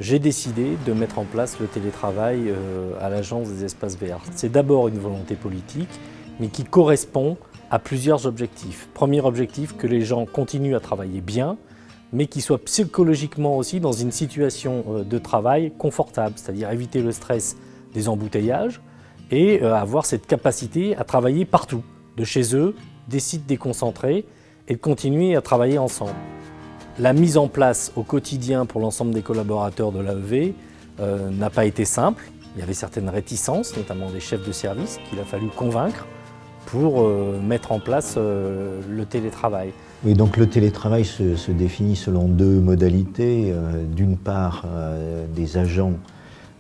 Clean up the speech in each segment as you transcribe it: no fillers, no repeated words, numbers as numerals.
j'ai décidé de mettre en place le télétravail à l'Agence des espaces verts. C'est d'abord une volonté politique, mais qui correspond à plusieurs objectifs. Premier objectif, que les gens continuent à travailler bien, mais qu'ils soient psychologiquement aussi dans une situation de travail confortable, c'est-à-dire éviter le stress des embouteillages et avoir cette capacité à travailler partout, de chez eux, des sites déconcentrés, et de continuer à travailler ensemble. La mise en place au quotidien pour l'ensemble des collaborateurs de l'AEV n'a pas été simple. Il y avait certaines réticences, notamment des chefs de service, qu'il a fallu convaincre pour mettre en place le télétravail. Oui, donc le télétravail se définit selon deux modalités. D'une part, des agents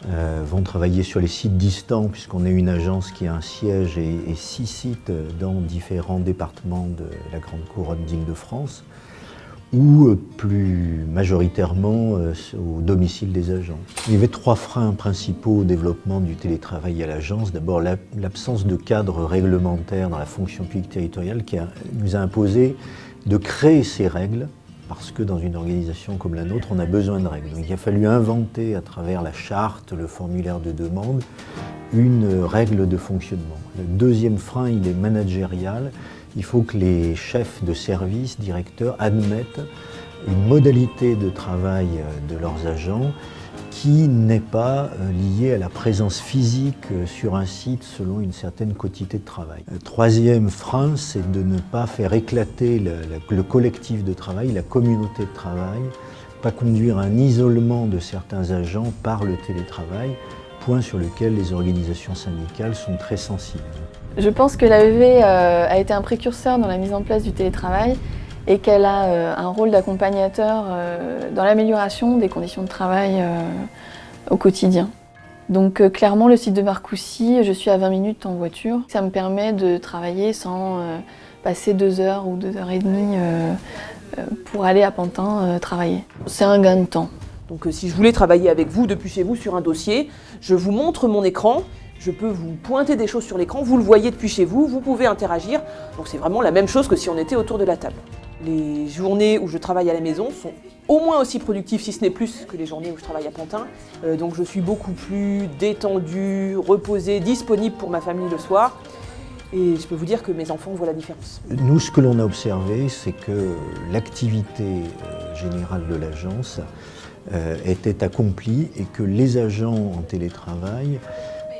vont travailler sur les sites distants, puisqu'on est une agence qui a un siège et 6 sites dans différents départements de la Grande Couronne d'Île-de-France, ou plus majoritairement au domicile des agents. Il y avait 3 freins principaux au développement du télétravail à l'agence. D'abord, l'absence de cadre réglementaire dans la fonction publique territoriale qui nous a imposé de créer ces règles, parce que dans une organisation comme la nôtre, on a besoin de règles. Donc il a fallu inventer à travers la charte, le formulaire de demande, une règle de fonctionnement. Le deuxième frein, il est managérial. Il faut que les chefs de service, directeurs, admettent une modalité de travail de leurs agents qui n'est pas liée à la présence physique sur un site selon une certaine quotité de travail. Le troisième frein, c'est de ne pas faire éclater le collectif de travail, la communauté de travail, pas conduire à un isolement de certains agents par le télétravail, point sur lequel les organisations syndicales sont très sensibles. Je pense que l'AEV a été un précurseur dans la mise en place du télétravail et qu'elle a un rôle d'accompagnateur dans l'amélioration des conditions de travail au quotidien. Donc clairement, le site de Marcoussis, je suis à 20 minutes en voiture. Ça me permet de travailler sans passer 2 heures ou 2 heures et demie pour aller à Pantin travailler. C'est un gain de temps. Donc si je voulais travailler avec vous depuis chez vous sur un dossier, je vous montre mon écran. Je peux vous pointer des choses sur l'écran, vous le voyez depuis chez vous, vous pouvez interagir. Donc c'est vraiment la même chose que si on était autour de la table. Les journées où je travaille à la maison sont au moins aussi productives, si ce n'est plus, que les journées où je travaille à Pantin. Donc je suis beaucoup plus détendue, reposée, disponible pour ma famille le soir. Et je peux vous dire que mes enfants voient la différence. Nous, ce que l'on a observé, c'est que l'activité générale de l'agence était accomplie et que les agents en télétravail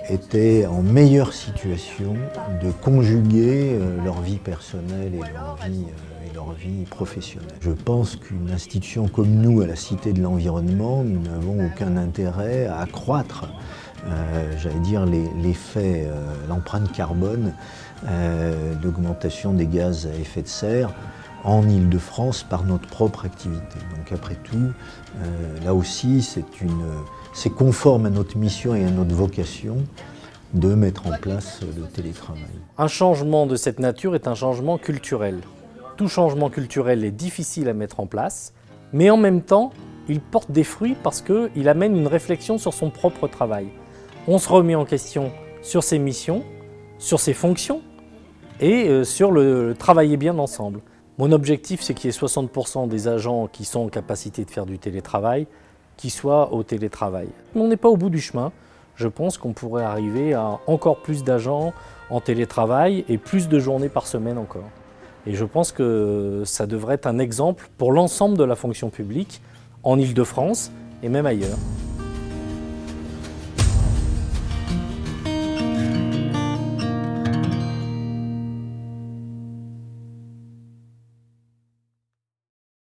étaient en meilleure situation de conjuguer leur vie personnelle et leur vie professionnelle. Je pense qu'une institution comme nous, à la Cité de l'Environnement, nous n'avons aucun intérêt à accroître, j'allais dire, l'effet, l'empreinte carbone d'augmentation des gaz à effet de serre en Île-de-France par notre propre activité. Donc après tout, là aussi, c'est conforme à notre mission et à notre vocation de mettre en place le télétravail. Un changement de cette nature est un changement culturel. Tout changement culturel est difficile à mettre en place, mais en même temps, il porte des fruits parce qu'il amène une réflexion sur son propre travail. On se remet en question sur ses missions, sur ses fonctions et sur le travailler bien ensemble. Mon objectif, c'est qu'il y ait 60% des agents qui sont en capacité de faire du télétravail, qui soient au télétravail. On n'est pas au bout du chemin. Je pense qu'on pourrait arriver à encore plus d'agents en télétravail et plus de journées par semaine encore. Et je pense que ça devrait être un exemple pour l'ensemble de la fonction publique en Île-de-France et même ailleurs.